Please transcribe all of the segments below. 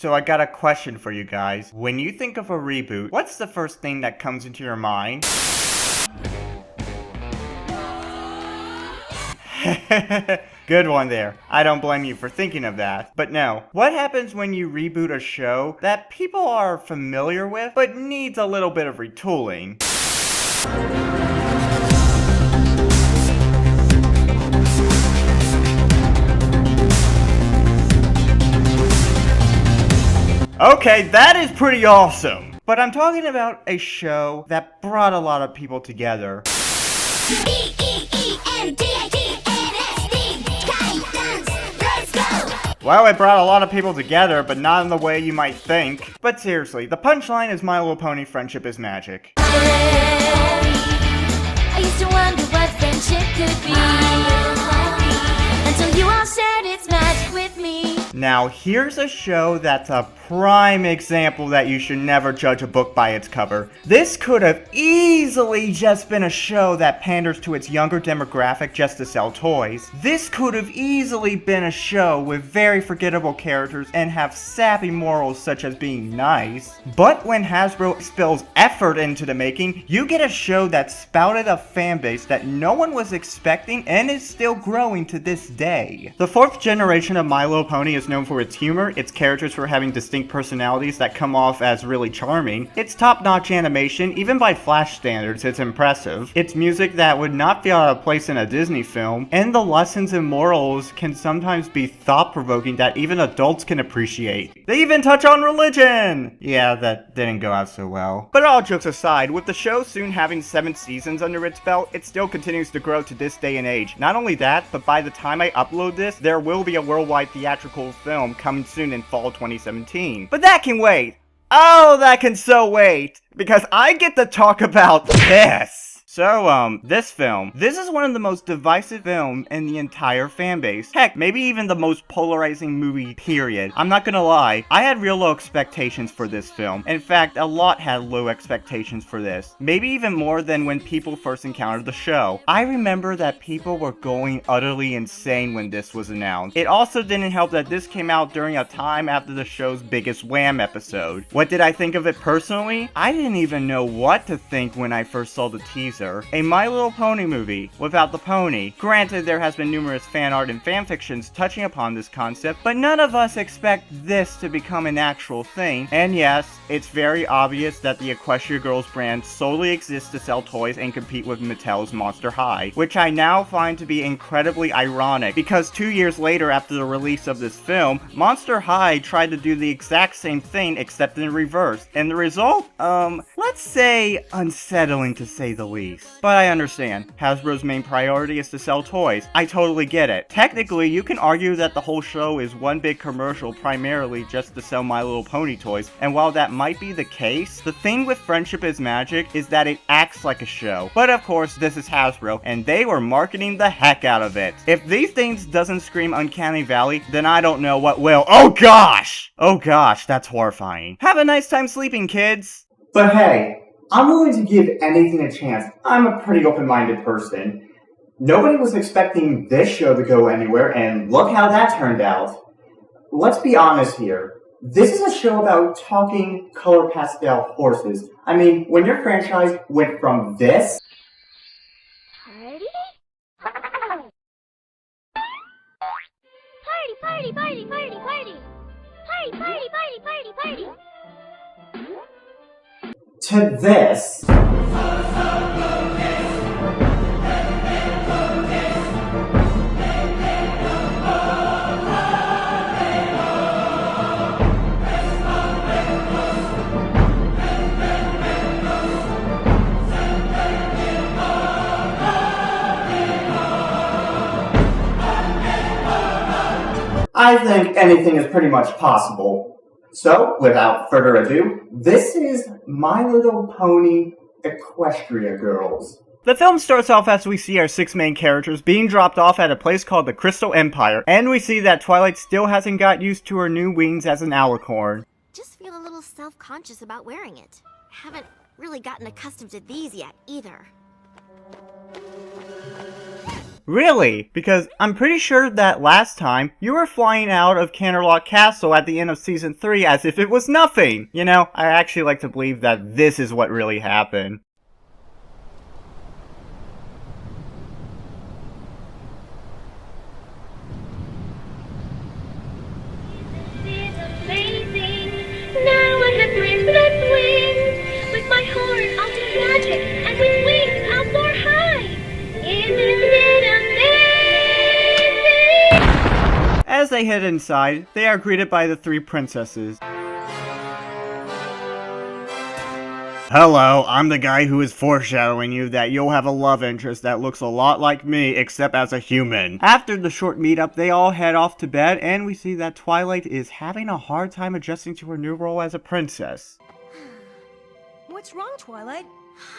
So I got a question for you guys. When you think of a reboot, what's the first thing that comes into your mind? Good one there. I don't blame you for thinking of that. But no, what happens when you reboot a show that people are familiar with, but needs a little bit of retooling? Okay, that is pretty awesome. But I'm talking about a show that brought a lot of people together. Well, it brought a lot of people together, but not in the way you might think. But seriously, the punchline is My Little Pony Friendship is Magic. I used to wonder what friendship could be, until you all shared its magic with me. Now, here's a show that's a prime example that you should never judge a book by its cover. This could have easily just been a show that panders to its younger demographic just to sell toys. This could have easily been a show with very forgettable characters and have sappy morals such as being nice. But when Hasbro spills effort into the making, you get a show that spouted a fanbase that no one was expecting and is still growing to this day. The fourth generation of My Little Pony is known for its humor, its characters for having distinct personalities that come off as really charming, its top-notch animation, even by Flash standards, it's impressive, its music that would not be out of place in a Disney film, and the lessons and morals can sometimes be thought-provoking that even adults can appreciate. They even touch on religion! Yeah, that didn't go out so well. But all jokes aside, with the show soon having 7 seasons under its belt, it still continues to grow to this day and age. Not only that, but by the time I upload this, there will be a worldwide theatrical film coming soon in fall 2017. But that can wait. Oh, that can so wait. Because I get to talk about this. So, this film. This is one of the most divisive films in the entire fanbase. Heck, maybe even the most polarizing movie, period. I'm not gonna lie, I had real low expectations for this film. In fact, a lot had low expectations for this. Maybe even more than when people first encountered the show. I remember that people were going utterly insane when this was announced. It also didn't help that this came out during a time after the show's biggest Wham episode. What did I think of it personally? I didn't even know what to think when I first saw the teaser. A My Little Pony movie without the pony. Granted, there has been numerous fan art and fanfictions touching upon this concept, but none of us expect this to become an actual thing. And yes, it's very obvious that the Equestria Girls brand solely exists to sell toys and compete with Mattel's Monster High, which I now find to be incredibly ironic, because 2 years later after the release of this film, Monster High tried to do the exact same thing except in reverse, and the result, let's say unsettling to say the least. But I understand. Hasbro's main priority is to sell toys. I totally get it. Technically, you can argue that the whole show is one big commercial primarily just to sell My Little Pony toys, and while that might be the case, the thing with Friendship is Magic is that it acts like a show. But of course, this is Hasbro, and they were marketing the heck out of it. If these things doesn't scream Uncanny Valley, then I don't know what will. Oh gosh! Oh gosh, that's horrifying. Have a nice time sleeping, kids! But hey, I'm willing to give anything a chance. I'm a pretty open-minded person. Nobody was expecting this show to go anywhere, and look how that turned out. Let's be honest here. This is a show about talking color pastel horses. I mean, when your franchise went from this... Party? Party, party, party, party, party! Party, party, party, party, party! to this. I think anything is pretty much possible. So, without further ado, this is My Little Pony Equestria Girls. The film starts off as we see our 6 main characters being dropped off at a place called the Crystal Empire, and we see that Twilight still hasn't got used to her new wings as an alicorn. Just feel a little self-conscious about wearing it. Haven't really gotten accustomed to these yet, either. Really? Because I'm pretty sure that last time you were flying out of Canterlot Castle at the end of Season 3 as if it was nothing. You know, I actually like to believe that this is what really happened. Now I'm the prince that wins. With my horn, I'll do magic, and with wings, I'll soar high. Isn't it amazing? As they head inside, they are greeted by the three princesses. Hello, I'm the guy who is foreshadowing you that you'll have a love interest that looks a lot like me, except as a human. After the short meetup, they all head off to bed, and we see that Twilight is having a hard time adjusting to her new role as a princess. What's wrong, Twilight?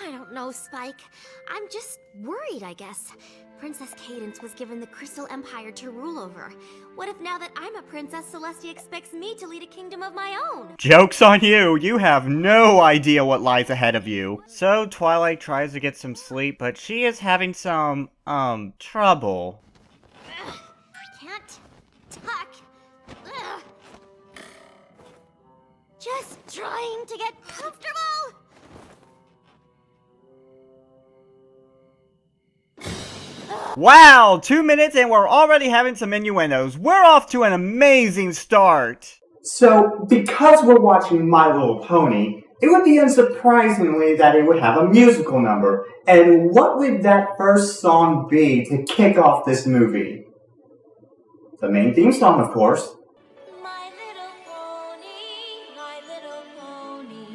I don't know, Spike. I'm just worried, I guess. Princess Cadence was given the Crystal Empire to rule over. What if now that I'm a princess, Celestia expects me to lead a kingdom of my own? Joke's on you! You have no idea what lies ahead of you. So Twilight tries to get some sleep, but she is having some, trouble. Ugh, I can't talk. Ugh. Just trying to get comfortable. Wow, 2 minutes and we're already having some innuendos. We're off to an amazing start. So, because we're watching My Little Pony, it would be unsurprisingly that it would have a musical number. And what would that first song be to kick off this movie? The main theme song, of course. My little pony, my little pony.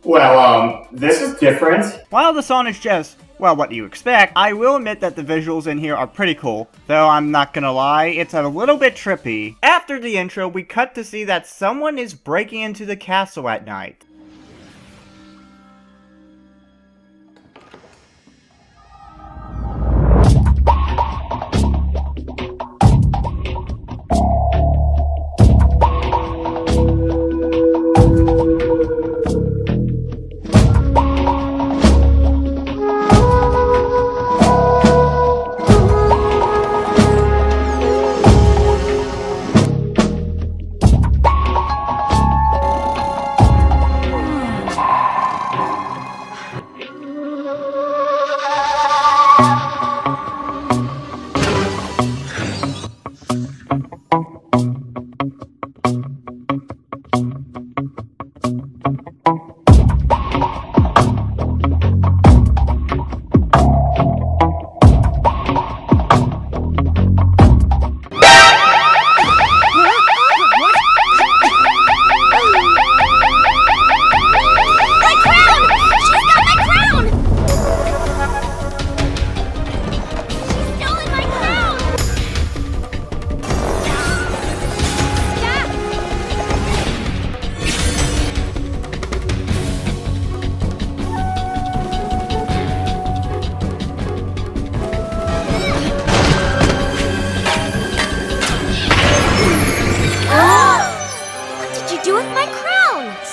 Well, this is different. While the song is just, well, what do you expect, I will admit that the visuals in here are pretty cool. Though I'm not gonna lie, it's a little bit trippy. After the intro, we cut to see that someone is breaking into the castle at night.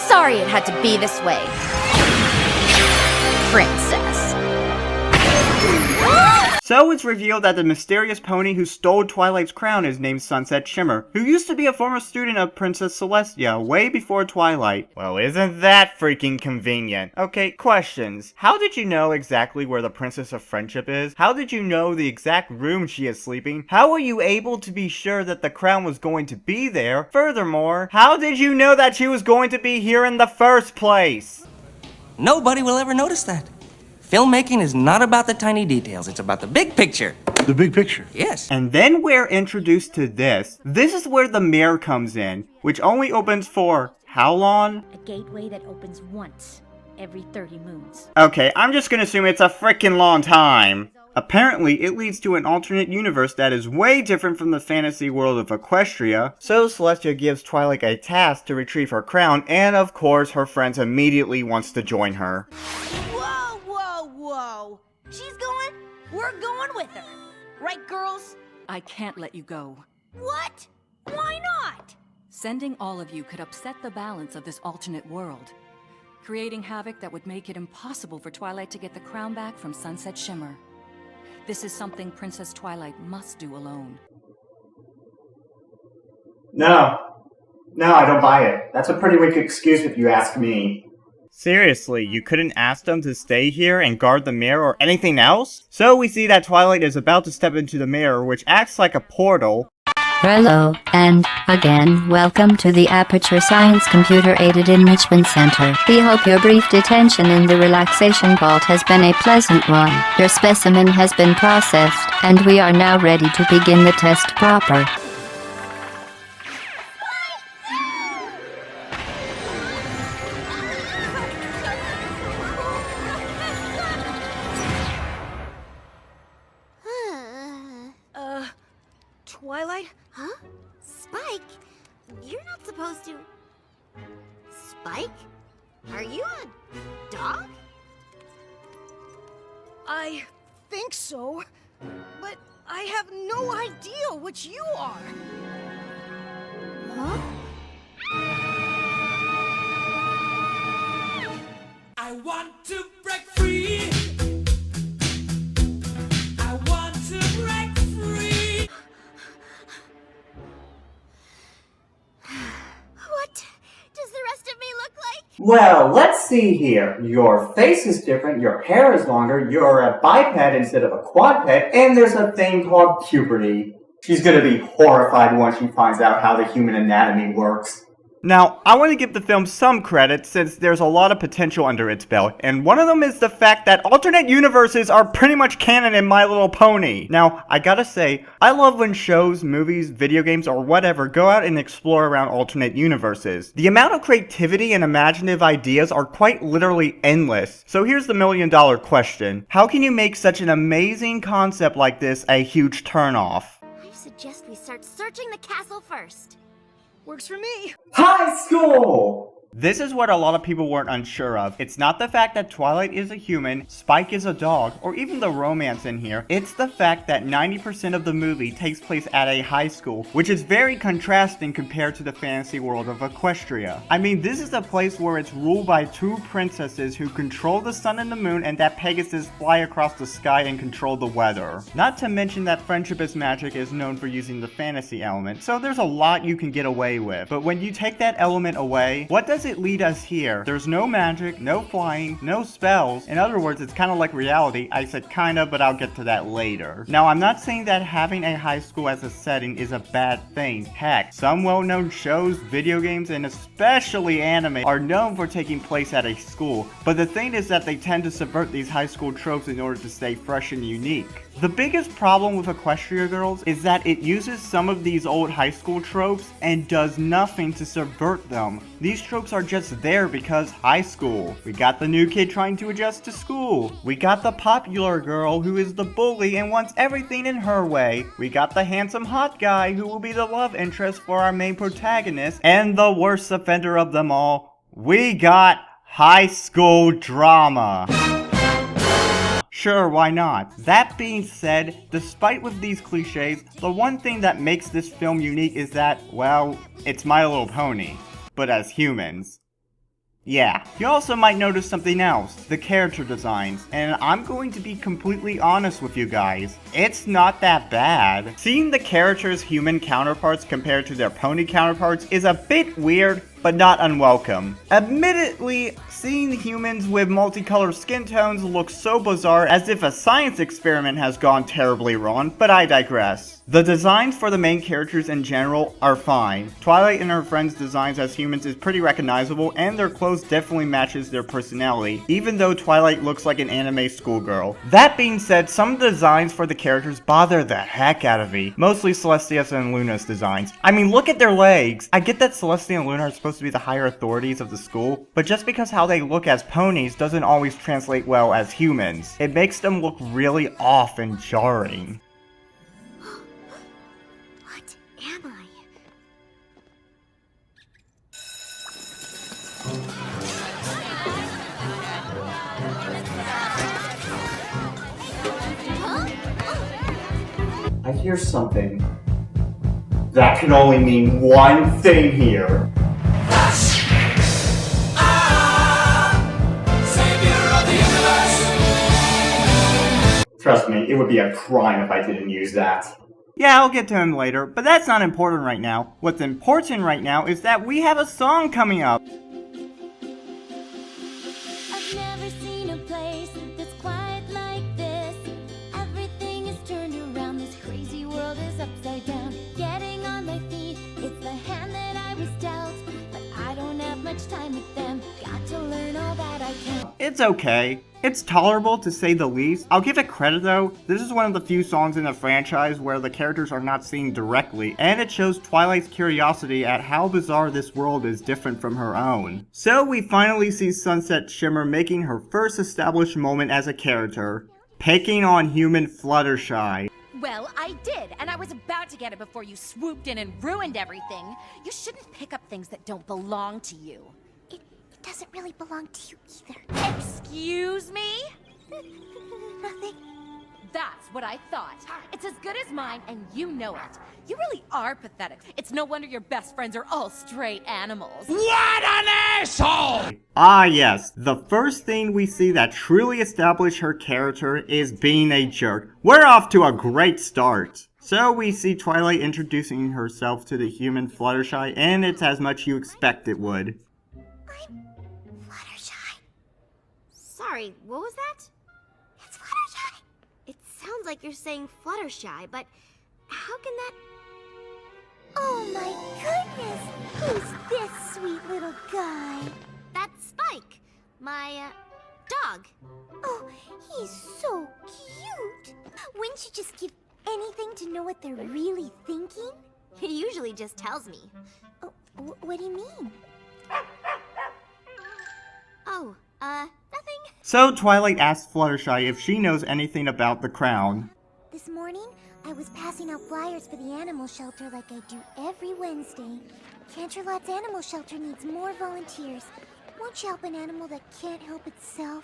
Sorry it had to be this way, Princess. So it's revealed that the mysterious pony who stole Twilight's crown is named Sunset Shimmer, who used to be a former student of Princess Celestia way before Twilight. Well, isn't that freaking convenient? Okay, questions. How did you know exactly where the Princess of Friendship is? How did you know the exact room she is sleeping? How were you able to be sure that the crown was going to be there? Furthermore, how did you know that she was going to be here in the first place? Nobody will ever notice that. Filmmaking is not about the tiny details, it's about the big picture. The big picture? Yes. And then we're introduced to this. This is where the mirror comes in, which only opens for how long? A gateway that opens once every 30 moons. Okay, I'm just gonna assume it's a freaking long time. Apparently, it leads to an alternate universe that is way different from the fantasy world of Equestria. So Celestia gives Twilight a task to retrieve her crown, and of course, her friends immediately wants to join her. Whoa, whoa, whoa! She's going, we're going with her. Right, girls? I can't let you go. What? Why not? Sending all of you could upset the balance of this alternate world. creating havoc that would make it impossible for Twilight to get the crown back from Sunset Shimmer. This is something Princess Twilight must do alone. No, I don't buy it. That's a pretty weak excuse if you ask me. Seriously, you couldn't ask them to stay here and guard the mirror or anything else? So we see that Twilight is about to step into the mirror, which acts like a portal. Hello, and, again, welcome to the Aperture Science Computer Aided Enrichment Center. We hope your brief detention in the relaxation vault has been a pleasant one. Your specimen has been processed, and we are now ready to begin the test proper. Twilight? Huh? Spike? You're not supposed to... Spike? Are you a dog? I think so, but I have no idea what you are. Huh? I want to break free. I want to break free. What does the rest of me look like? Well, let's see here. Your face is different, your hair is longer, you're a biped instead of a quadruped, and there's a thing called puberty. She's gonna be horrified once she finds out how the human anatomy works. Now, I want to give the film some credit since there's a lot of potential under its belt, and one of them is the fact that alternate universes are pretty much canon in My Little Pony. Now, I gotta say, I love when shows, movies, video games, or whatever go out and explore around alternate universes. The amount of creativity and imaginative ideas are quite literally endless. So here's the million-dollar question. How can you make such an amazing concept like this a huge turnoff? I suggest we start searching the castle first. Works for me. High school! This is what a lot of people weren't unsure of. It's not the fact that Twilight is a human, Spike is a dog, or even the romance in here. It's the fact that 90% of the movie takes place at a high school, which is very contrasting compared to the fantasy world of Equestria. I mean, this is a place where it's ruled by two princesses who control the sun and the moon, and that Pegasus fly across the sky and control the weather. Not to mention that Friendship is Magic is known for using the fantasy element, so there's a lot you can get away with. But when you take that element away, what does it lead us here? There's no magic, no flying, no spells. In other words, it's kind of like reality. I said kinda, but I'll get to that later. Now, I'm not saying that having a high school as a setting is a bad thing. Heck, some well-known shows, video games, and especially anime are known for taking place at a school. But the thing is that they tend to subvert these high school tropes in order to stay fresh and unique. The biggest problem with Equestria Girls is that it uses some of these old high school tropes and does nothing to subvert them. These tropes are just there because high school. We got the new kid trying to adjust to school. We got the popular girl who is the bully and wants everything in her way. We got the handsome hot guy who will be the love interest for our main protagonist. And the worst offender of them all, we got high school drama. Sure, why not? That being said, despite with these cliches, the one thing that makes this film unique is that, well, it's My Little Pony, but as humans. Yeah, you also might notice something else, the character designs, and I'm going to be completely honest with you guys, it's not that bad. Seeing the characters' human counterparts compared to their pony counterparts is a bit weird, but not unwelcome. Admittedly, seeing humans with multicolored skin tones looks so bizarre as if a science experiment has gone terribly wrong, but I digress. The designs for the main characters in general are fine. Twilight and her friends' designs as humans is pretty recognizable, and their clothes definitely matches their personality, even though Twilight looks like an anime schoolgirl. That being said, some of the designs for the characters bother the heck out of me, mostly Celestia's and Luna's designs. I mean, look at their legs! I get that Celestia and Luna are supposed to be the higher authorities of the school, but just because how they look as ponies doesn't always translate well as humans. It makes them look really off and jarring. What am I? I hear something. That can only mean one thing here. Trust me, it would be a crime if I didn't use that. Yeah, I'll get to him later, but that's not important right now. What's important right now is that we have a song coming up. I've never seen a place that's quiet like this. Everything is turned around, this crazy world is upside down. Getting on my feet, it's the hand that I was dealt, but I don't have much time with them. Got to learn all that I can. It's okay. It's tolerable to say the least. I'll give it credit though, this is one of the few songs in the franchise where the characters are not seen directly, and it shows Twilight's curiosity at how bizarre this world is different from her own. So we finally see Sunset Shimmer making her first established moment as a character, picking on human Fluttershy. Well, I did, and I was about to get it before you swooped in and ruined everything. You shouldn't pick up things that don't belong to you. It doesn't really belong to you either. Excuse me? Nothing. That's what I thought. It's as good as mine, and you know it. You really are pathetic. It's no wonder your best friends are all straight animals. What an asshole! Ah yes, the first thing we see that truly establishes her character is being a jerk. We're off to a great start. So we see Twilight introducing herself to the human Fluttershy, and it's as much you expect it would. I'm Fluttershy. Sorry, what was that? It's Fluttershy. It sounds like you're saying Fluttershy, but how can that... Oh my goodness! Who's this sweet little guy? That's Spike, my, dog. Oh, he's so cute! Wouldn't you just give anything to know what they're really thinking? He usually just tells me. Oh, what do you mean? Oh, nothing. So Twilight asks Fluttershy if she knows anything about the crown. This morning, I was passing out flyers for the animal shelter like I do every Wednesday. Canterlot's animal shelter needs more volunteers. Won't you help an animal that can't help itself?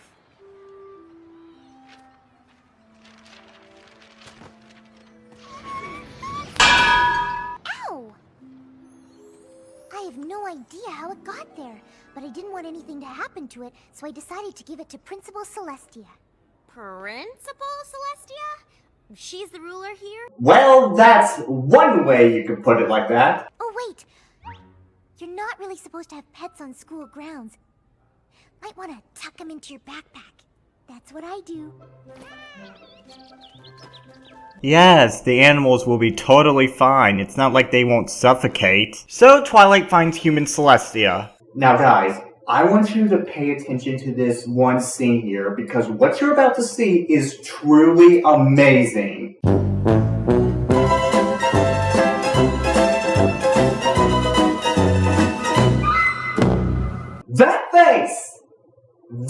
Ow! I have no idea how it got there, but I didn't want anything to happen to it, so I decided to give it to Principal Celestia. Principal Celestia? She's the ruler here? Well, that's one way you could put it like that. Oh, wait! You're not really supposed to have pets on school grounds. Might want to tuck them into your backpack. That's what I do. Yes, the animals will be totally fine. It's not like they won't suffocate. So Twilight finds human Celestia. Now guys, I want you to pay attention to this one scene here, because what you're about to see is truly amazing.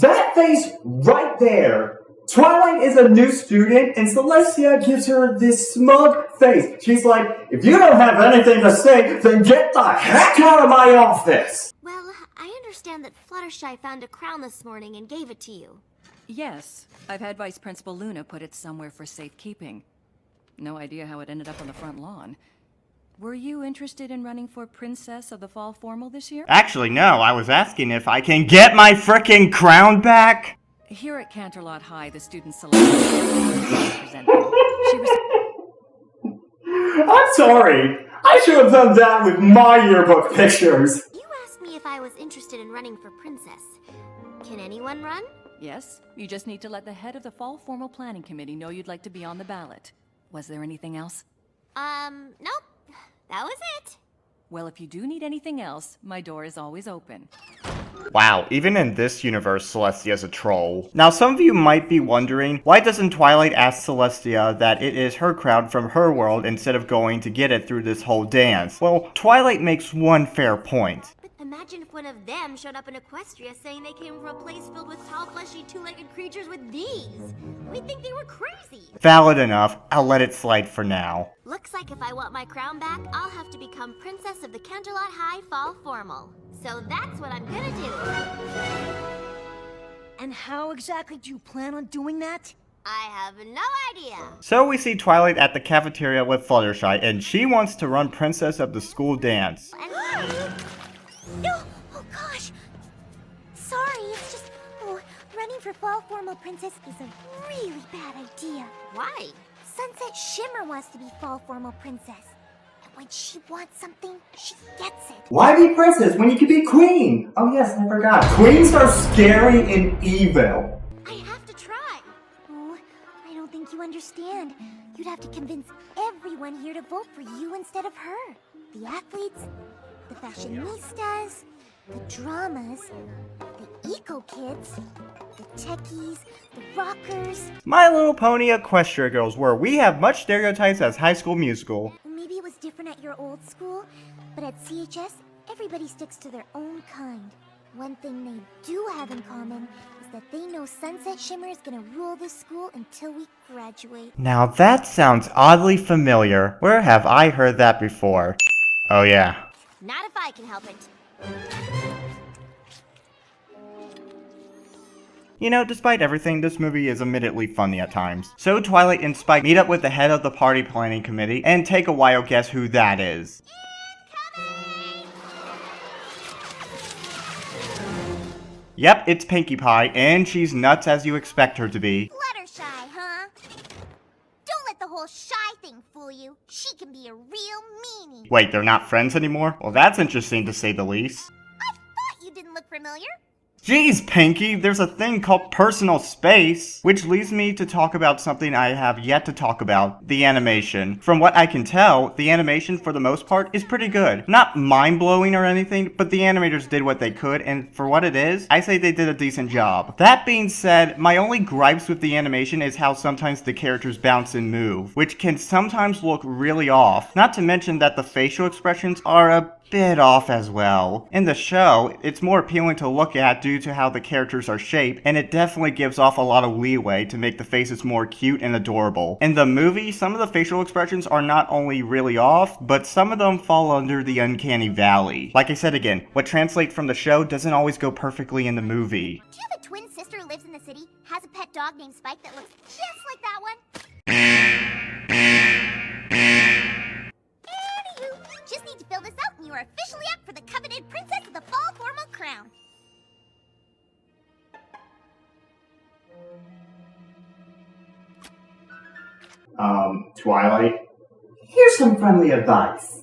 That face right there! Twilight is a new student, and Celestia gives her this smug face. She's like, if you don't have anything to say, then get the heck out of my office! Well, I understand that Fluttershy found a crown this morning and gave it to you. Yes, I've had Vice Principal Luna put it somewhere for safekeeping. No idea how it ended up on the front lawn. Were you interested in running for Princess of the Fall Formal this year? Actually, no. I was asking if I can get my frickin' crown back. Here at Canterlot High, the students selected to represent them. She was... I'm sorry. I should have done that with my yearbook pictures. You asked me if I was interested in running for Princess. Can anyone run? Yes, you just need to let the head of the Fall Formal Planning Committee know you'd like to be on the ballot. Was there anything else? Nope. That was it. Well, if you do need anything else, my door is always open. Wow, even in this universe, Celestia's a troll. Now, some of you might be wondering, why doesn't Twilight ask Celestia that it is her crown from her world instead of going to get it through this whole dance? Well, Twilight makes one fair point. But imagine if one of them showed up in Equestria saying they came from a place filled with tall, fleshy, two-legged creatures with bees. We'd think they were crazy. Valid enough. I'll let it slide for now. Looks like if I want my crown back, I'll have to become Princess of the Canterlot High Fall Formal. So that's what I'm gonna do. And how exactly do you plan on doing that? I have no idea. So we see Twilight at the cafeteria with Fluttershy, and she wants to run Princess of the School Dance. And no! Oh gosh! Sorry, it's just, running Training for Fall Formal Princess is a really bad idea. Why? Sunset Shimmer wants to be Fall Formal Princess. And when she wants something, she gets it. Why be princess when you can be queen? Oh yes, I forgot. Queens are scary and evil. I have to try. Oh, I don't think you understand. You'd have to convince everyone here to vote for you instead of her. The athletes, the fashionistas, the dramas, the eco-kids, the techies, the rockers. My Little Pony Equestria Girls, where we have much stereotypes as High School Musical. Maybe it was different at your old school, but at CHS, everybody sticks to their own kind. One thing they do have in common is that they know Sunset Shimmer is gonna rule this school until we graduate. Now that sounds oddly familiar. Where have I heard that before? Oh yeah. Not if I can help it. You know, despite everything, this movie is admittedly funny at times. So Twilight and Spike meet up with the head of the party planning committee and take a wild guess who that is. Yep, it's Pinkie Pie, and she's nuts as you expect her to be. Fluttershy, huh? Don't let the whole shy thing fool you. She can be a real meanie. Wait, they're not friends anymore? Well, that's interesting to say the least. I thought you didn't look familiar. Jeez, Pinkie, there's a thing called personal space, which leads me to talk about something I have yet to talk about, the animation. From what I can tell, the animation for the most part is pretty good. Not mind-blowing or anything, but the animators did what they could, and for what it is, I say they did a decent job. That being said, my only gripes with the animation is how sometimes the characters bounce and move, which can sometimes look really off. Not to mention that the facial expressions are a bit off as well. In the show, it's more appealing to look at due to how the characters are shaped, and it definitely gives off a lot of leeway to make the faces more cute and adorable. In the movie, some of the facial expressions are not only really off, but some of them fall under the uncanny valley. Like I said again, what translates from the show doesn't always go perfectly in the movie. Do you have a twin sister who lives in the city, has a pet dog named Spike that looks just like that one? Anywho, just need to fill this out and you are officially up for the coveted Princess of the Fall Formal Crown. Twilight, here's some friendly advice.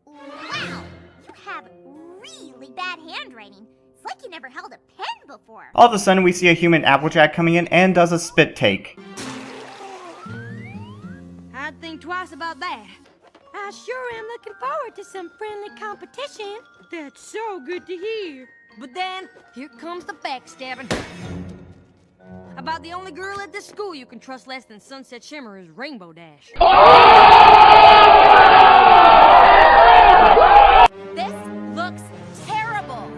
Wow, you have really bad handwriting. It's like you never held a pen before. All of a sudden, we see a human Applejack coming in and does a spit take. I'd think twice about that. I sure am looking forward to some friendly competition. That's so good to hear. But then, here comes the backstabbing. About the only girl at this school you can trust less than Sunset Shimmer is Rainbow Dash. This looks terrible.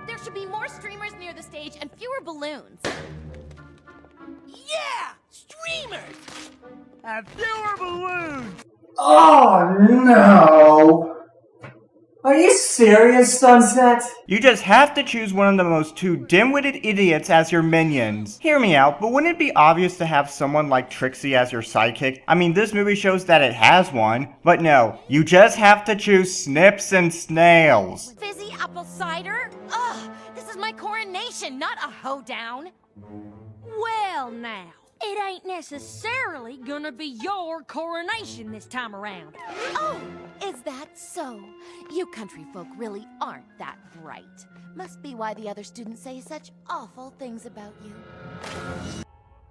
There should be more streamers near the stage and fewer balloons. Yeah! Streamers! And fewer balloons! Oh no! Are you serious, Sunset? You just have to choose one of the most two dim-witted idiots as your minions. Hear me out, but wouldn't it be obvious to have someone like Trixie as your sidekick? I mean, this movie shows that it has one, but no, you just have to choose Snips and Snails. Fizzy apple cider? Ugh, this is my coronation, not a hoedown. Well, now, it ain't necessarily gonna be your coronation this time around. Oh, is that so? You country folk really aren't that bright. Must be why the other students say such awful things about you.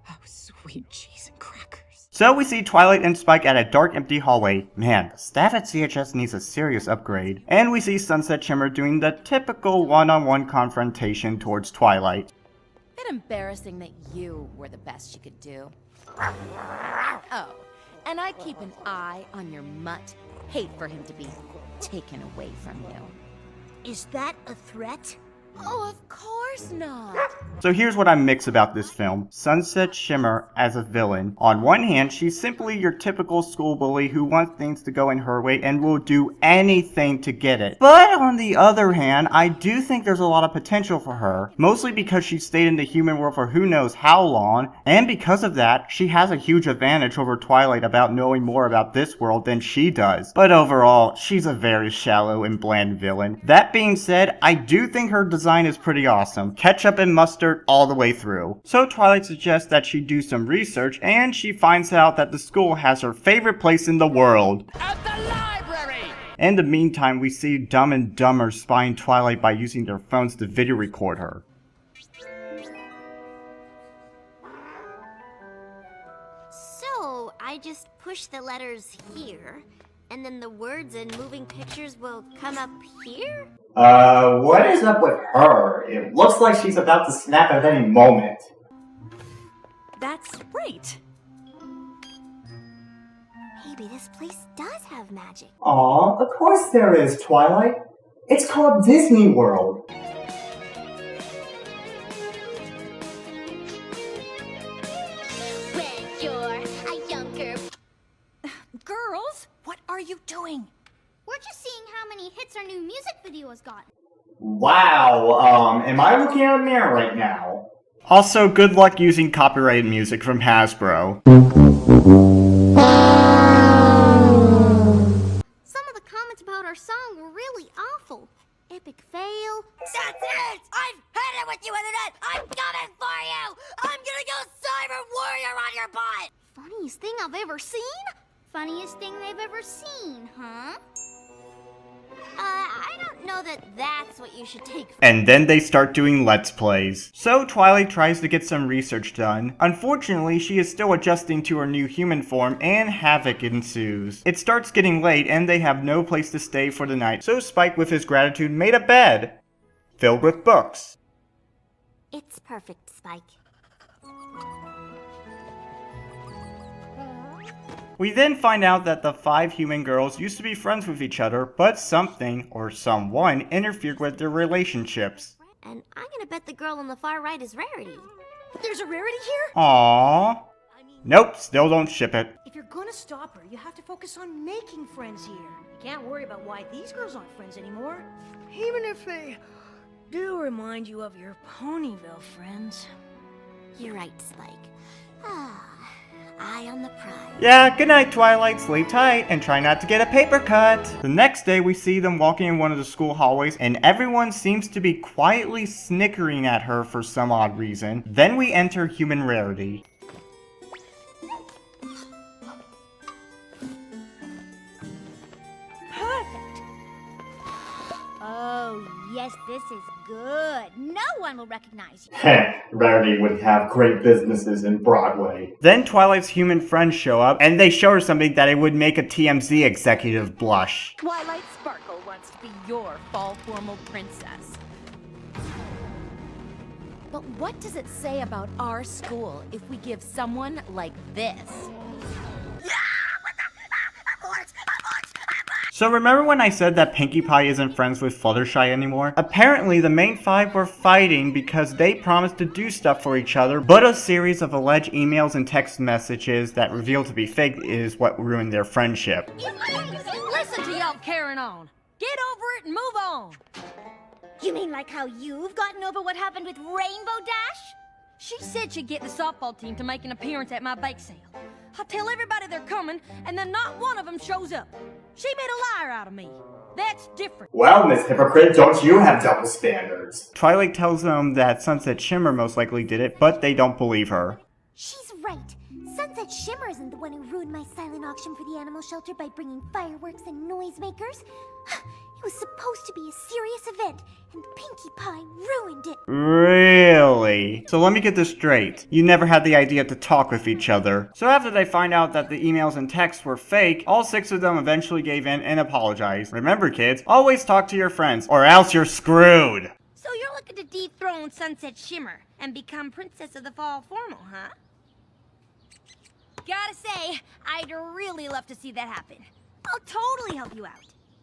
Oh, sweet cheese and crackers. So we see Twilight and Spike at a dark, empty hallway. Man, the staff at CHS needs a serious upgrade. And we see Sunset Shimmer doing the typical one-on-one confrontation towards Twilight. Bit embarrassing that you were the best she could do. Oh, and I keep an eye on your mutt. Hate for him to be taken away from you. Is that a threat? Oh, of course not. So here's what I'm mixed about this film. Sunset Shimmer as a villain. On one hand, she's simply your typical school bully who wants things to go in her way and will do anything to get it. But on the other hand, I do think there's a lot of potential for her. Mostly because she stayed in the human world for who knows how long, and because of that, she has a huge advantage over Twilight about knowing more about this world than she does. But overall, she's a very shallow and bland villain. That being said, I do think her design is pretty awesome. Ketchup and mustard all the way through. So Twilight suggests that she do some research, and she finds out that the school has her favorite place in the world. At the library! In the meantime, we see Dumb and Dumber spying Twilight by using their phones to video record her. So, I just push the letters here, and then the words and moving pictures will come up here? What is up with her? It looks like she's about to snap at any moment. That's right. Maybe this place does have magic. Aw, of course there is, Twilight. It's called Disney World. When you're a younger... Girls, what are you doing? We're just seeing how many hits our new music video has gotten. Wow, am I looking at a mirror right now? Also, good luck using copyrighted music from Hasbro. Some of the comments about our song were really awful. Epic fail. That's it! I've had it with you, Internet! I'm coming for you! I'm gonna go Cyber Warrior on your butt! Funniest thing I've ever seen? Funniest thing they've ever seen, huh? I don't know that that's what you should take from. And then they start doing Let's Plays. So Twilight tries to get some research done. Unfortunately, she is still adjusting to her new human form and havoc ensues. It starts getting late and they have no place to stay for the night, so Spike with his gratitude made a bed filled with books. It's perfect, Spike. We then find out that the 5 human girls used to be friends with each other, but something or someone interfered with their relationships. And I'm gonna bet the girl on the far right is Rarity. There's a Rarity here? Aww. Nope, still don't ship it. If you're gonna stop her, you have to focus on making friends here. You can't worry about why these girls aren't friends anymore. Even if they do remind you of your Ponyville friends. You're right, Spike. Eye on the prize. Yeah, good night, Twilight. Sleep tight and try not to get a paper cut. The next day, we see them walking in one of the school hallways, and everyone seems to be quietly snickering at her for some odd reason. Then we enter Human Rarity. Perfect. Oh, yes, this is good. No one will recognize you. Rarity would have great businesses in Broadway. Then Twilight's human friends show up, and they show her something that it would make a TMZ executive blush. Twilight Sparkle wants to be your fall formal princess. But what does it say about our school if we give someone like this? So remember when I said that Pinkie Pie isn't friends with Fluttershy anymore? Apparently the main 5 were fighting because they promised to do stuff for each other, but a series of alleged emails and text messages that revealed to be fake is what ruined their friendship. Listen to y'all carrying on. Get over it and move on. You mean like how you've gotten over what happened with Rainbow Dash? She said she'd get the softball team to make an appearance at my bake sale. I tell everybody they're coming, and then not one of them shows up. She made a liar out of me. That's different. Well, Miss Hypocrite, don't you have double standards? Twilight tells them that Sunset Shimmer most likely did it, but they don't believe her. She's right. Sunset Shimmer isn't the one who ruined my silent auction for the animal shelter by bringing fireworks and noisemakers. It was supposed to be a serious event, and Pinkie Pie ruined it. Really? So let me get this straight. You never had the idea to talk with each other. So after they find out that the emails and texts were fake, all 6 of them eventually gave in and apologized. Remember, kids, always talk to your friends, or else you're screwed. So you're looking to dethrone Sunset Shimmer and become Princess of the Fall Formal, huh? Gotta say, I'd really love to see that happen. I'll totally help you out.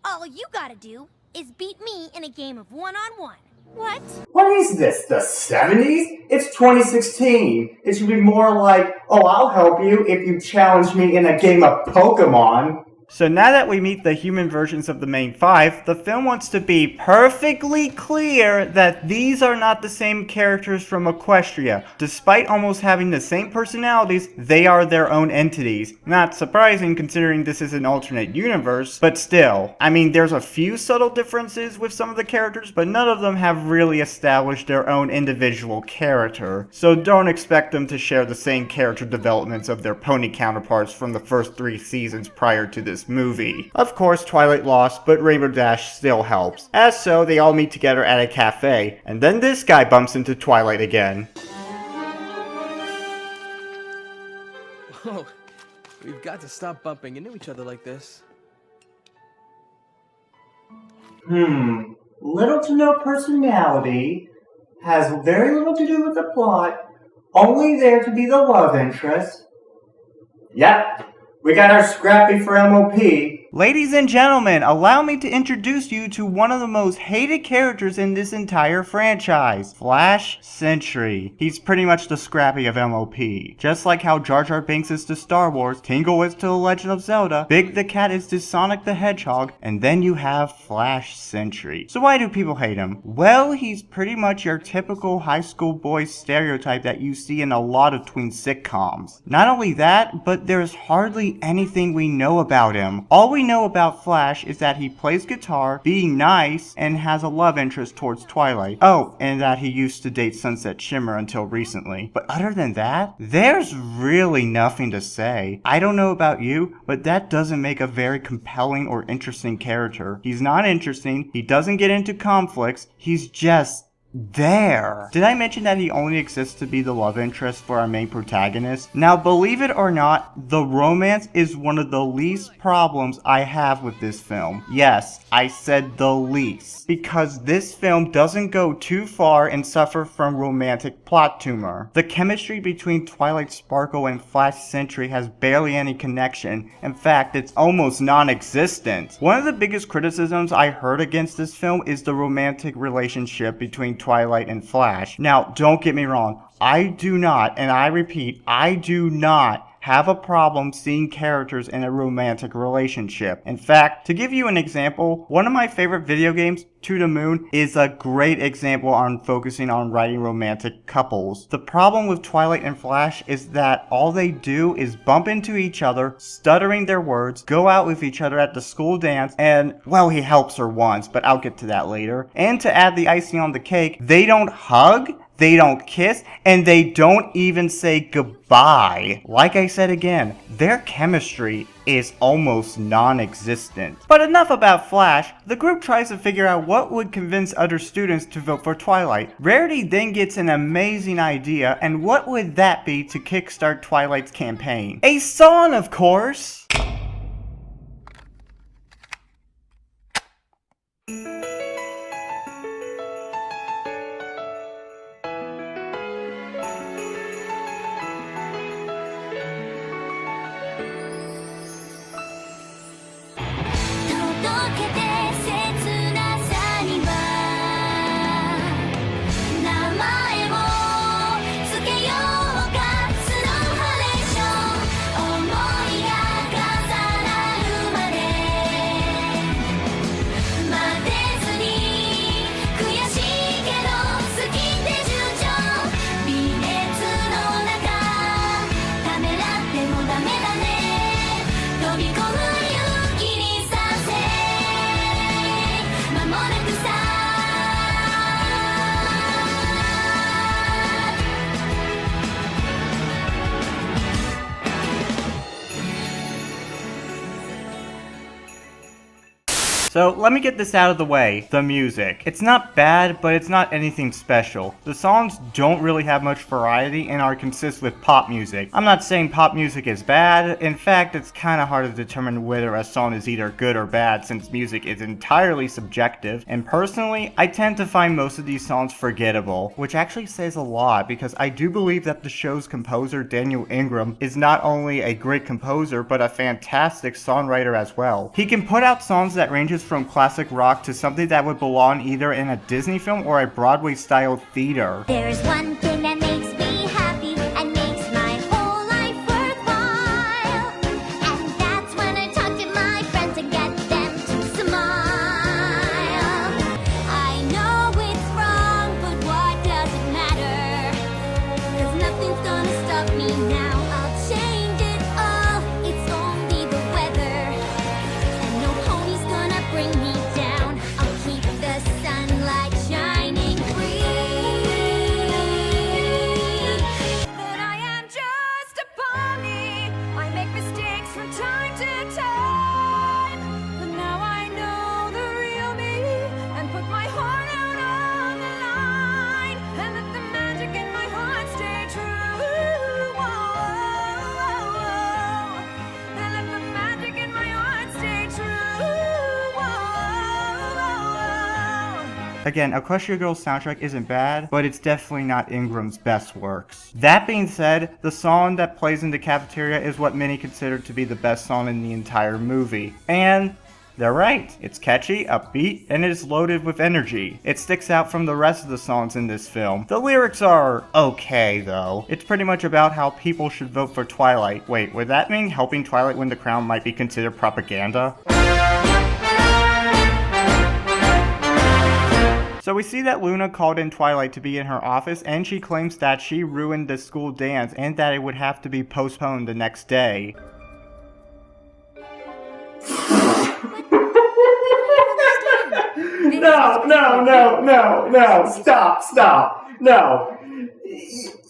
All you gotta do is beat me in a game of one-on-one. What? What is this, the 70s? It's 2016. It should be more like, oh, I'll help you if you challenge me in a game of Pokemon. So now that we meet the human versions of the main five, the film wants to be perfectly clear that these are not the same characters from Equestria. Despite almost having the same personalities, they are their own entities. Not surprising considering this is an alternate universe, but still. I mean, there's a few subtle differences with some of the characters, but none of them have really established their own individual character. So don't expect them to share the same character developments of their pony counterparts from the first 3 seasons prior to this movie. Of course, Twilight lost, but Rainbow Dash still helps. As so, they all meet together at a cafe, and then this guy bumps into Twilight again. Whoa, we've got to stop bumping into each other like this. Little to no personality, has very little to do with the plot, only there to be the love interest. Yep. We got our Scrappy for MOP. Ladies and gentlemen, allow me to introduce you to one of the most hated characters in this entire franchise, Flash Sentry. He's pretty much the Scrappy of MOP. Just like how Jar Jar Binks is to Star Wars, Tingle is to The Legend of Zelda, Big the Cat is to Sonic the Hedgehog, and then you have Flash Sentry. So why do people hate him? Well, he's pretty much your typical high school boy stereotype that you see in a lot of tween sitcoms. Not only that, but there's hardly anything we know about him. All we know about Flash is that he plays guitar, being nice, and has a love interest towards Twilight. Oh, and that he used to date Sunset Shimmer until recently. But other than that, there's really nothing to say. I don't know about you, but that doesn't make a very compelling or interesting character. He's not interesting, he doesn't get into conflicts, he's just there. Did I mention that he only exists to be the love interest for our main protagonist? Now, believe it or not, the romance is one of the least problems I have with this film. Yes, I said the least. Because this film doesn't go too far and suffer from romantic plot tumor. The chemistry between Twilight Sparkle and Flash Sentry has barely any connection. In fact, it's almost non-existent. One of the biggest criticisms I heard against this film is the romantic relationship between Twilight and Flash. Now, don't get me wrong, I do not, and I repeat, I do not have a problem seeing characters in a romantic relationship. In fact, to give you an example, one of my favorite video games, To the Moon, is a great example on focusing on writing romantic couples. The problem with Twilight and Flash is that all they do is bump into each other, stuttering their words, go out with each other at the school dance, and, well, he helps her once, but I'll get to that later. And to add the icing on the cake, they don't hug, they don't kiss, and they don't even say goodbye. Like I said again, their chemistry is almost non-existent. But enough about Flash. The group tries to figure out what would convince other students to vote for Twilight. Rarity then gets an amazing idea, and what would that be to kickstart Twilight's campaign? A song, of course! So let me get this out of the way, the music. It's not bad, but it's not anything special. The songs don't really have much variety and are consist with pop music. I'm not saying pop music is bad, in fact it's kinda hard to determine whether a song is either good or bad since music is entirely subjective, and personally, I tend to find most of these songs forgettable, which actually says a lot because I do believe that the show's composer Daniel Ingram is not only a great composer but a fantastic songwriter as well. He can put out songs that ranges from classic rock to something that would belong either in a Disney film or a Broadway-style theater. There's one thing that makes me happy and makes my whole life worthwhile. And that's when I talk to my friends and get them to smile. I know it's wrong, but what does it matter? 'Cause nothing's gonna stop me now. I'll change it all, it's only the weather. And no pony's gonna bring me down. I'll keep the sunlight shining free. That I am just a pony. I make mistakes from time to time. But now I know the real me and put my heart out on the line. And let the magic in my heart stay true. Whoa. And let the magic in my heart stay true. Whoa. Again, Equestria Girls soundtrack isn't bad, but it's definitely not Ingram's best works. That being said, the song that plays in the cafeteria is what many consider to be the best song in the entire movie. And they're right. It's catchy, upbeat, and it is loaded with energy. It sticks out from the rest of the songs in this film. The lyrics are okay, though. It's pretty much about how people should vote for Twilight. Wait, would that mean helping Twilight win the crown might be considered propaganda? So we see that Luna called in Twilight to be in her office, and she claims that she ruined the school dance and that it would have to be postponed the next day. No, stop, no.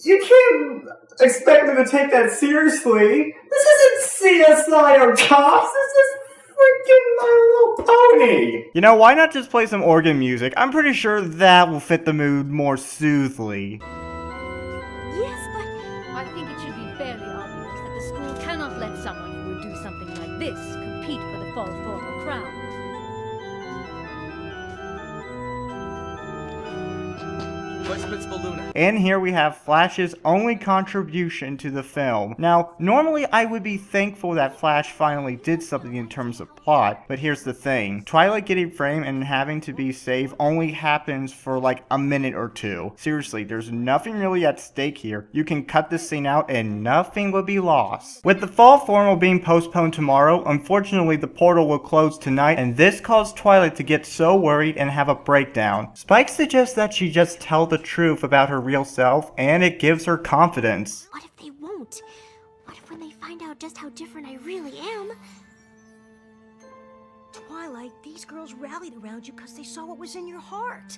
You can't expect me to take that seriously. This isn't CSI or Cops, this is freaking My Little Pony. You know, why not just play some organ music? I'm pretty sure that will fit the mood more soothingly. Yes, but I think it should be fairly obvious that the school cannot let someone who would do something like this compete for the fall formal crown. Vice Principal Luna. And here we have Flash's only contribution to the film. Now, normally I would be thankful that Flash finally did something in terms of plot, but here's the thing. Twilight getting framed and having to be saved only happens for like a minute or two. Seriously, there's nothing really at stake here. You can cut this scene out and nothing will be lost. With the fall formal being postponed tomorrow, unfortunately the portal will close tonight, and this caused Twilight to get so worried and have a breakdown. Spike suggests that she just tell the truth about her real self, and it gives her confidence. What if they won't? What if when they find out just how different I really am? Twilight, these girls rallied around you because they saw what was in your heart.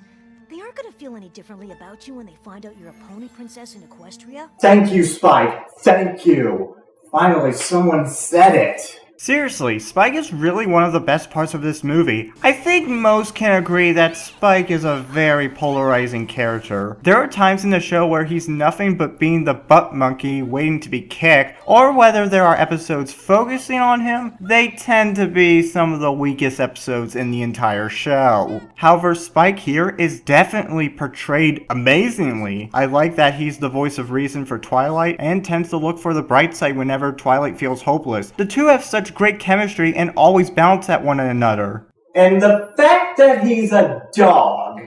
They aren't gonna feel any differently about you when they find out you're a pony princess in Equestria. Thank you, Spike. Thank you. Finally, someone said it. Seriously, Spike is really one of the best parts of this movie. I think most can agree that Spike is a very polarizing character. There are times in the show where he's nothing but being the butt monkey waiting to be kicked, or whether there are episodes focusing on him, they tend to be some of the weakest episodes in the entire show. However, Spike here is definitely portrayed amazingly. I like that he's the voice of reason for Twilight and tends to look for the bright side whenever Twilight feels hopeless. The two have such great chemistry and always balance at one another. And the fact that he's a dog,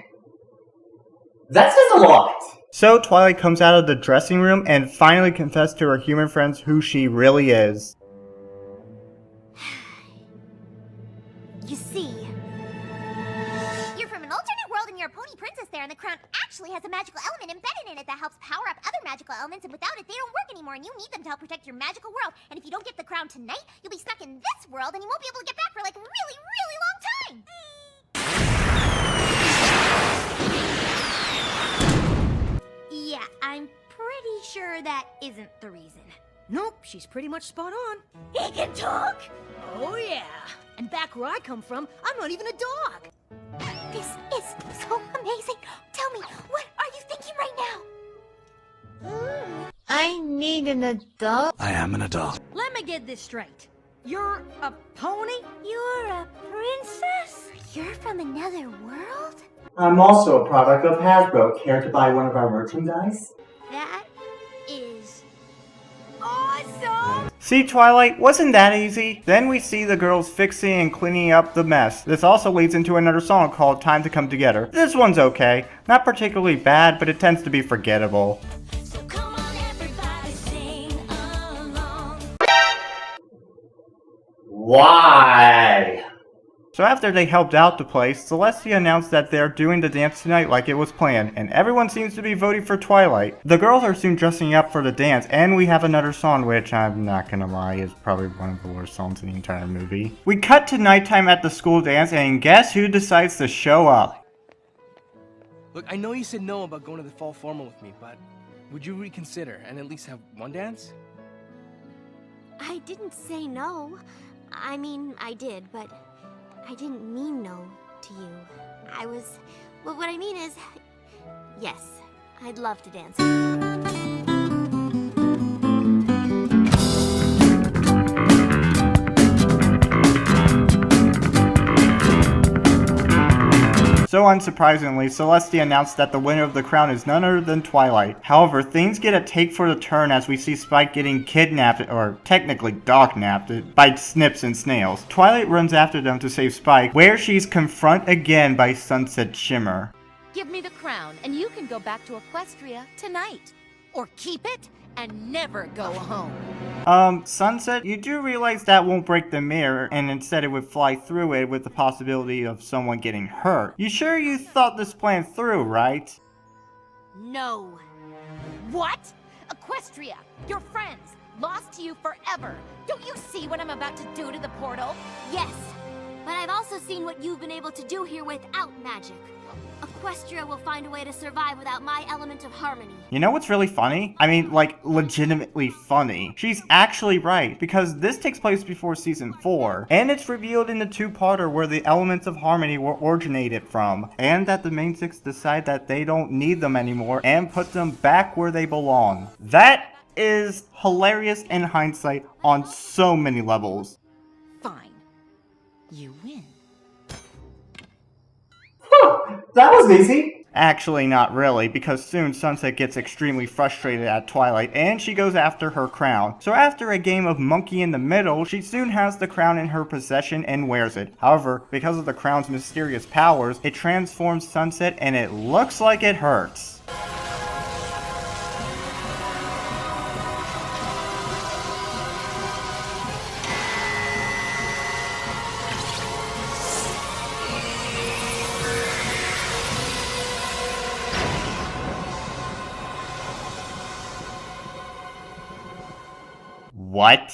that says a lot. So Twilight comes out of the dressing room and finally confesses to her human friends who she really is. You see, you're from an alternate world and you're a pony princess there, and the crown actually has a magical element embedded in it that helps power up other magical elements, and without it they don't work anymore, and you need them to help protect your magical world. And if you don't get the crown tonight, you'll be stuck in this world and you won't be able to get back for like a really, really long time. Yeah, I'm pretty sure that isn't the reason. Nope, she's pretty much spot on. He can talk! Oh yeah. And back where I come from, I'm not even a dog. This is so amazing. Tell me, what are you thinking right now? I need an adult. I am an adult. Let me get this straight. You're a pony? You're a princess? You're from another world? I'm also a product of Hasbro. Care to buy one of our merchandise? That is awesome! See, Twilight, wasn't that easy? Then we see the girls fixing and cleaning up the mess. This also leads into another song called Time to Come Together. This one's okay. Not particularly bad, but it tends to be forgettable. So come on, everybody, sing along. Why? So after they helped out the place, Celestia announced that they're doing the dance tonight like it was planned, and everyone seems to be voting for Twilight. The girls are soon dressing up for the dance, and we have another song which, I'm not gonna lie, is probably one of the worst songs in the entire movie. We cut to nighttime at the school dance, and guess who decides to show up? Look, I know you said no about going to the fall formal with me, but would you reconsider and at least have one dance? I didn't say no. I mean, I did, but I didn't mean no to you. Well, what I mean is, yes, I'd love to dance. So unsurprisingly, Celestia announced that the winner of the crown is none other than Twilight. However, things get a take for the turn as we see Spike getting kidnapped, or technically dog-napped, by Snips and Snails. Twilight runs after them to save Spike, where she's confronted again by Sunset Shimmer. Give me the crown, and you can go back to Equestria tonight. Or keep it and never go home. Sunset, you do realize that won't break the mirror, and instead it would fly through it with the possibility of someone getting hurt. You sure you thought this plan through, right? No. What? Equestria, your friends, lost to you forever. Don't you see what I'm about to do to the portal? Yes, but I've also seen what you've been able to do here without magic. Equestria will find a way to survive without my element of harmony. You know what's really funny? I mean, like, legitimately funny. She's actually right, because this takes place before season 4, and it's revealed in the two-parter where the elements of harmony were originated from, and that the main six decide that they don't need them anymore and put them back where they belong. That is hilarious in hindsight on so many levels. Fine. You win. That was easy. Actually, not really, because soon Sunset gets extremely frustrated at Twilight and she goes after her crown. So after a game of monkey in the middle, she soon has the crown in her possession and wears it. However, because of the crown's mysterious powers, it transforms Sunset and it looks like it hurts. What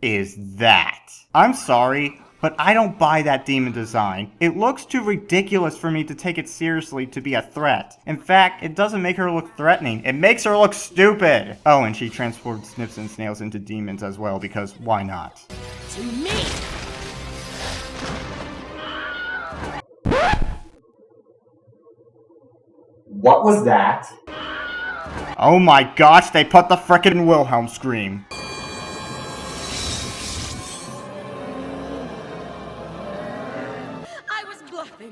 is that? I'm sorry, but I don't buy that demon design. It looks too ridiculous for me to take it seriously to be a threat. In fact, it doesn't make her look threatening. It makes her look stupid. Oh, and she transformed Snips and Snails into demons as well, because why not? To me! What was that? Oh my gosh, they put the frickin' Wilhelm scream.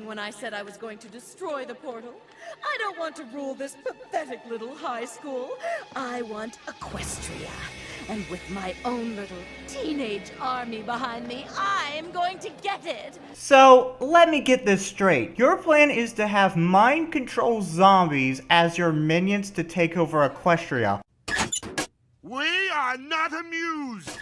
When I said I was going to destroy the portal. I don't want to rule this pathetic little high school. I want Equestria. And with my own little teenage army behind me, I'm going to get it. So, let me get this straight. Your plan is to have mind-control zombies as your minions to take over Equestria. We are not amused!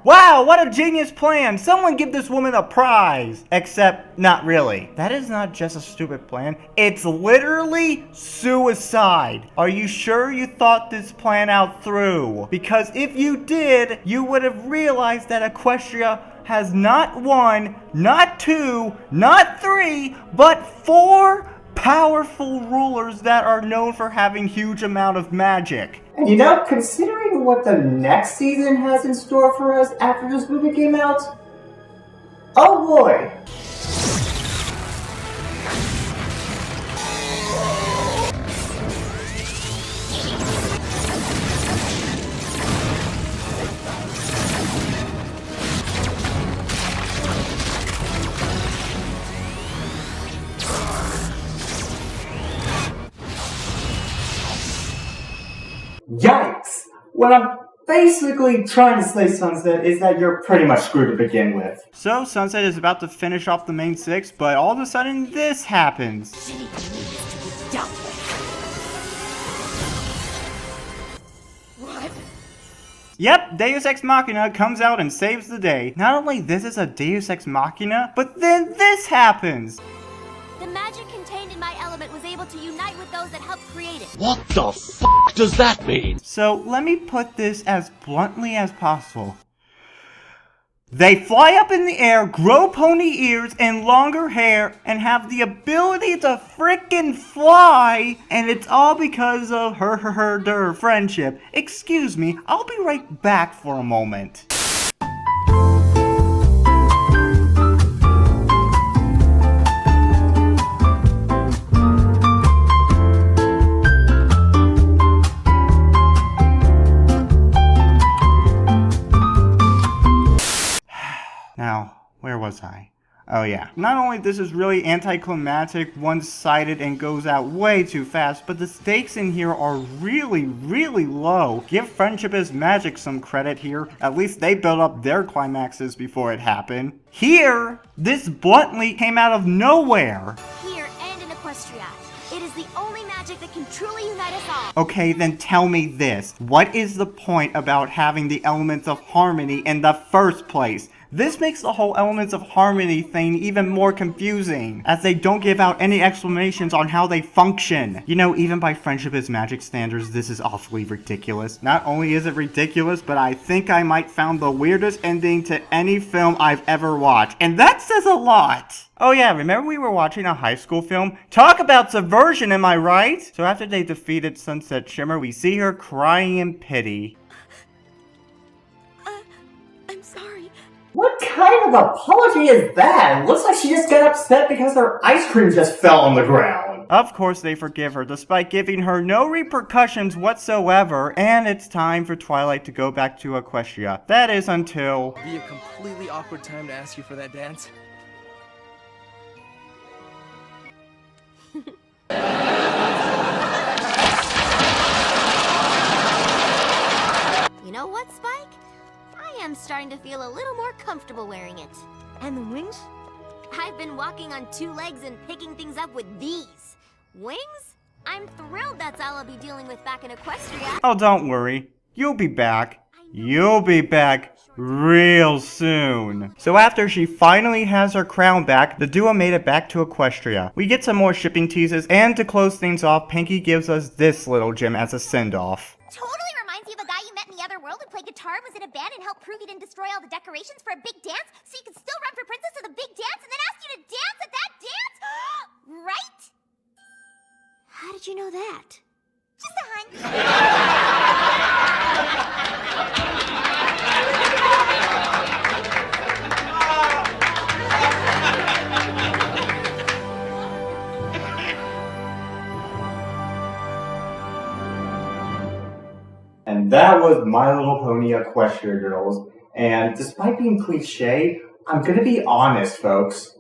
Wow, what a genius plan! Someone give this woman a prize! Except, not really. That is not just a stupid plan. It's literally suicide. Are you sure you thought this plan out through? Because if you did, you would have realized that Equestria has not 1, not 2, not 3, but 4 powerful rulers that are known for having huge amount of magic. And you know, considering what the next season has in store for us after this movie came out, oh boy. Yikes! When I'm basically trying to say, Sunset, is that you're pretty much screwed to begin with. So Sunset is about to finish off the main 6, but all of a sudden this happens. What? Yep, Deus Ex Machina comes out and saves the day. Not only this is a Deus Ex Machina, but then this happens. The magic contained in my element was able to unite with those that helped create it. What the f does that mean? So let me put this as bluntly as possible. They fly up in the air, grow pony ears and longer hair, and have the ability to frickin' fly, and it's all because of their friendship. Excuse me, I'll be right back for a moment. Now, where was I? Oh yeah. Not only this is really anticlimactic, one-sided, and goes out way too fast, but the stakes in here are really, really low. Give Friendship is Magic some credit here. At least they built up their climaxes before it happened. Here, this bluntly came out of nowhere. Here and in Equestria, it is the only magic that can truly unite us all. Okay, then tell me this. What is the point about having the elements of harmony in the first place? This makes the whole elements of harmony thing even more confusing, as they don't give out any explanations on how they function. You know, even by Friendship is Magic standards, this is awfully ridiculous. Not only is it ridiculous, but I think I might found the weirdest ending to any film I've ever watched, and that says a lot. Oh yeah, remember we were watching a high school film? Talk about subversion, am I right? So after they defeated Sunset Shimmer, we see her crying in pity. I'm sorry. What kind of apology is that? It looks like she just got upset because her ice cream just fell on the ground. Of course they forgive her, despite giving her no repercussions whatsoever, and it's time for Twilight to go back to Equestria. That is until... It'll be a completely awkward time to ask you for that dance. You know what, Spike? I am starting to feel a little more comfortable wearing it. And the wings? I've been walking on 2 legs and picking things up with these. Wings? I'm thrilled that's all I'll be dealing with back in Equestria. Oh, don't worry. You'll be back. You'll be back real soon. So after she finally has her crown back, the duo made it back to Equestria. We get some more shipping teases, and to close things off, Pinky gives us this little gem as a send-off. Totally reminds me of a guy you met in the other world who played guitar and was in a band and helped prove he didn't destroy all the decorations for a big dance, so you could still run for princess to the big dance and then ask you to dance at that dance? Right? How did you know that? Just a hunch. And that was My Little Pony Equestria Girls. And despite being cliche, I'm gonna be honest, folks.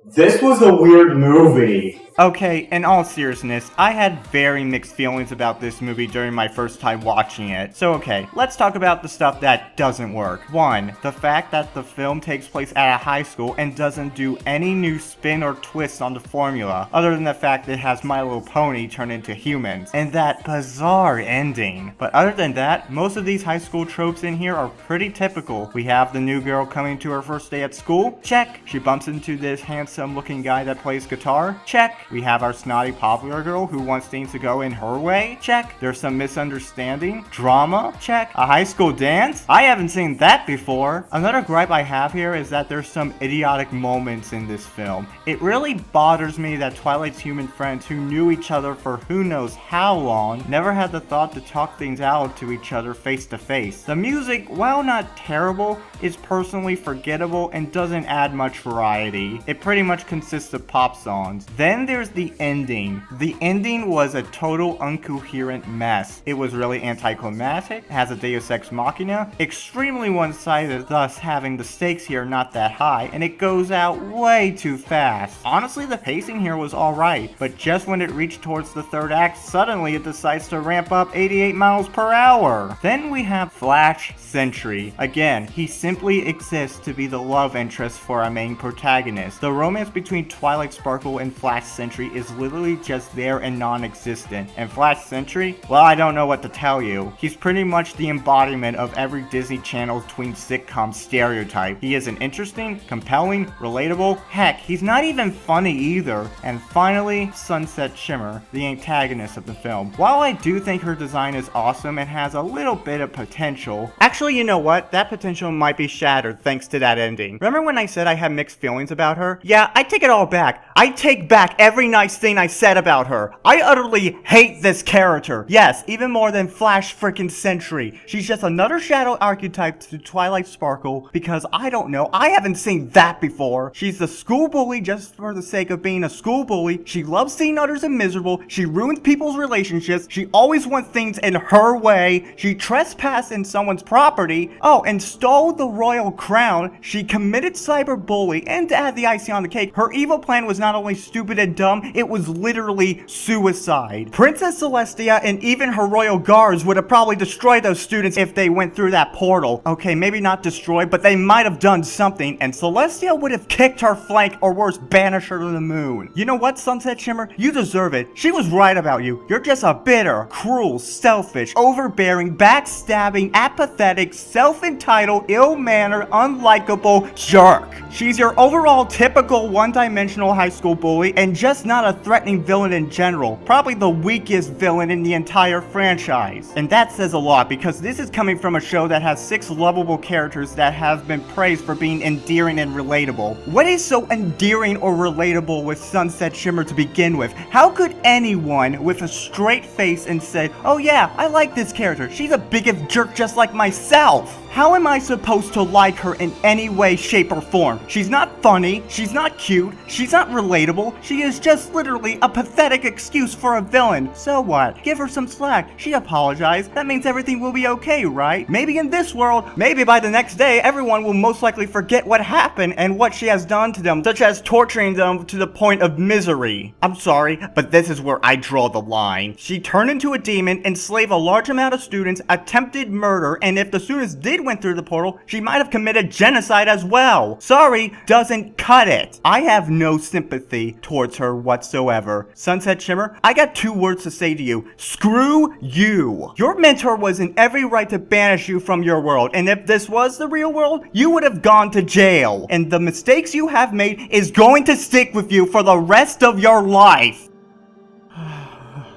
This was a weird movie. Okay, in all seriousness, I had very mixed feelings about this movie during my first time watching it. So okay, let's talk about the stuff that doesn't work. 1, the fact that the film takes place at a high school and doesn't do any new spin or twist on the formula, other than the fact that it has My Little Pony turn into humans, and that bizarre ending. But other than that, most of these high school tropes in here are pretty typical. We have the new girl coming to her first day at school, check. She bumps into this handsome looking guy that plays guitar, check. We have our snotty popular girl who wants things to go in her way, check. There's some misunderstanding, drama, check. A high school dance? I haven't seen that before. Another gripe I have here is that there's some idiotic moments in this film. It really bothers me that Twilight's human friends who knew each other for who knows how long never had the thought to talk things out to each other face to face. The music, while not terrible, is personally forgettable and doesn't add much variety. It pretty much consists of pop songs. Then there's the ending. The ending was a total incoherent mess. It was really anticlimactic, has a deus ex machina, extremely one-sided, thus having the stakes here not that high, and it goes out way too fast. Honestly, the pacing here was alright, but just when it reached towards the third act, suddenly it decides to ramp up 88 miles per hour. Then we have Flash Sentry. Again, he simply exists to be the love interest for our main protagonist. The romance between Twilight Sparkle and Flash Sentry is literally just there and non-existent. And Flash Sentry? Well, I don't know what to tell you. He's pretty much the embodiment of every Disney Channel tween sitcom stereotype. He isn't interesting, compelling, relatable. Heck, he's not even funny either. And finally, Sunset Shimmer, the antagonist of the film. While I do think her design is awesome and has a little bit of potential, actually, you know what? That potential might be shattered thanks to that ending. Remember when I said I had mixed feelings about her? Yeah, I take it all back. I take back every nice thing I said about her. I utterly hate this character. Yes, even more than Flash frickin' Sentry. She's just another shadow archetype to Twilight Sparkle because I don't know, I haven't seen that before. She's the school bully just for the sake of being a school bully. She loves seeing others miserable. She ruins people's relationships. She always wants things in her way. She trespassed in someone's property. Oh, and stole the royal crown. She committed cyberbullying, and to add the icing on the cake, her evil plan was not only stupid and dumb, it was literally suicide. Princess Celestia and even her royal guards would have probably destroyed those students if they went through that portal. Okay, maybe not destroyed, but they might have done something, and Celestia would have kicked her flank or worse, banished her to the moon. You know what, Sunset Shimmer? You deserve it. She was right about you. You're just a bitter, cruel, selfish, overbearing, backstabbing, apathetic, self-entitled, ill-mannered, unlikable jerk. She's your overall typical one-dimensional high school bully and just not a threatening villain in general. Probably the weakest villain in the entire franchise. And that says a lot because this is coming from a show that has 6 lovable characters that have been praised for being endearing and relatable. What is so endearing or relatable with Sunset Shimmer to begin with? How could anyone with a straight face and say, oh yeah, I like this character, she's a biggest jerk just like myself? How am I supposed to like her in any way, shape, or form? She's not funny, she's not cute, she's not relatable, she is just literally a pathetic excuse for a villain. So what? Give her some slack. She apologized. That means everything will be okay, right? Maybe in this world, maybe by the next day, everyone will most likely forget what happened and what she has done to them, such as torturing them to the point of misery. I'm sorry, but this is where I draw the line. She turned into a demon, enslaved a large amount of students, attempted murder, and if the students did went through the portal, she might have committed genocide as well. Sorry, doesn't cut it. I have no sympathy towards her whatsoever. Sunset Shimmer, I got 2 words to say to you. Screw you. Your mentor was in every right to banish you from your world, and if this was the real world, you would have gone to jail. And the mistakes you have made is going to stick with you for the rest of your life.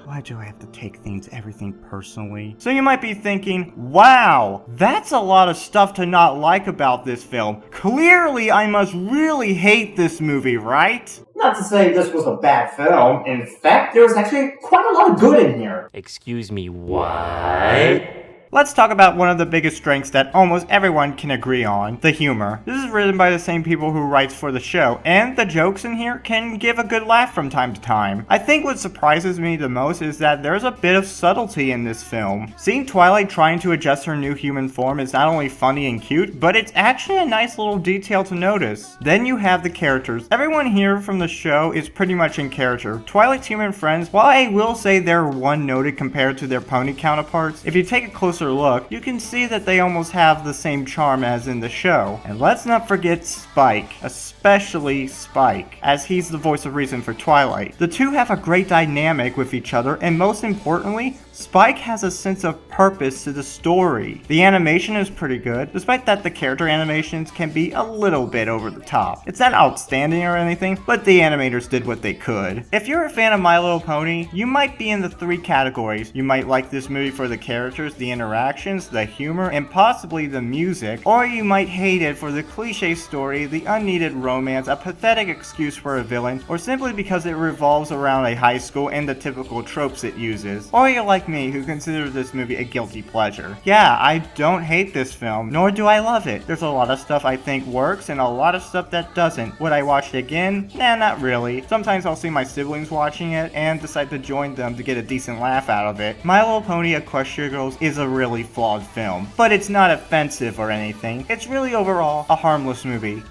Why do I have to take everything personally? So you might be thinking, wow, that's a lot of stuff to not like about this film. Clearly, I must really hate this movie, right? Not to say this was a bad film. In fact, there was actually quite a lot of good in here. Excuse me, what? Let's talk about one of the biggest strengths that almost everyone can agree on, the humor. This is written by the same people who writes for the show, and the jokes in here can give a good laugh from time to time. I think what surprises me the most is that there's a bit of subtlety in this film. Seeing Twilight trying to adjust her new human form is not only funny and cute, but it's actually a nice little detail to notice. Then you have the characters. Everyone here from the show is pretty much in character. Twilight's human friends, while I will say they're one-noted compared to their pony counterparts, if you take a closer look, you can see that they almost have the same charm as in the show. And let's not forget Spike, especially Spike, as he's the voice of reason for Twilight. The two have a great dynamic with each other, and most importantly, Spike has a sense of purpose to the story. The animation is pretty good, despite that the character animations can be a little bit over the top. It's not outstanding or anything, but the animators did what they could. If you're a fan of My Little Pony, you might be in the 3 categories. You might like this movie for the characters, the interaction, interactions, the humor, and possibly the music, or you might hate it for the cliche story, the unneeded romance, a pathetic excuse for a villain, or simply because it revolves around a high school and the typical tropes it uses. Or you're like me, who considers this movie a guilty pleasure. Yeah, I don't hate this film, nor do I love it. There's a lot of stuff I think works, and a lot of stuff that doesn't. Would I watch it again? Nah, not really. Sometimes I'll see my siblings watching it, and decide to join them to get a decent laugh out of it. My Little Pony Equestria Girls is a really flawed film, but it's not offensive or anything. It's really overall a harmless movie.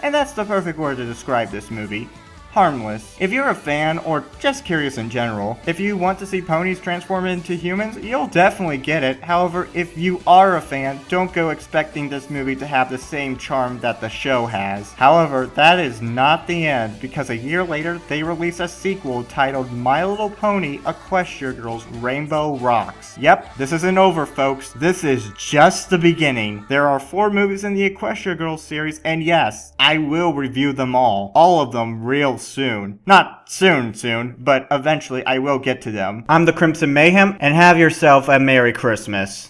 And that's the perfect word to describe this movie. Harmless. If you're a fan, or just curious in general, if you want to see ponies transform into humans, you'll definitely get it. However, if you are a fan, don't go expecting this movie to have the same charm that the show has. However, that is not the end, because a year later, they release a sequel titled My Little Pony Equestria Girls Rainbow Rocks. Yep, this isn't over, folks. This is just the beginning. There are 4 movies in the Equestria Girls series, and yes, I will review them all of them real soon. Not soon, but eventually I will get to them. I'm the Crimson Mayhem, and have yourself a Merry Christmas.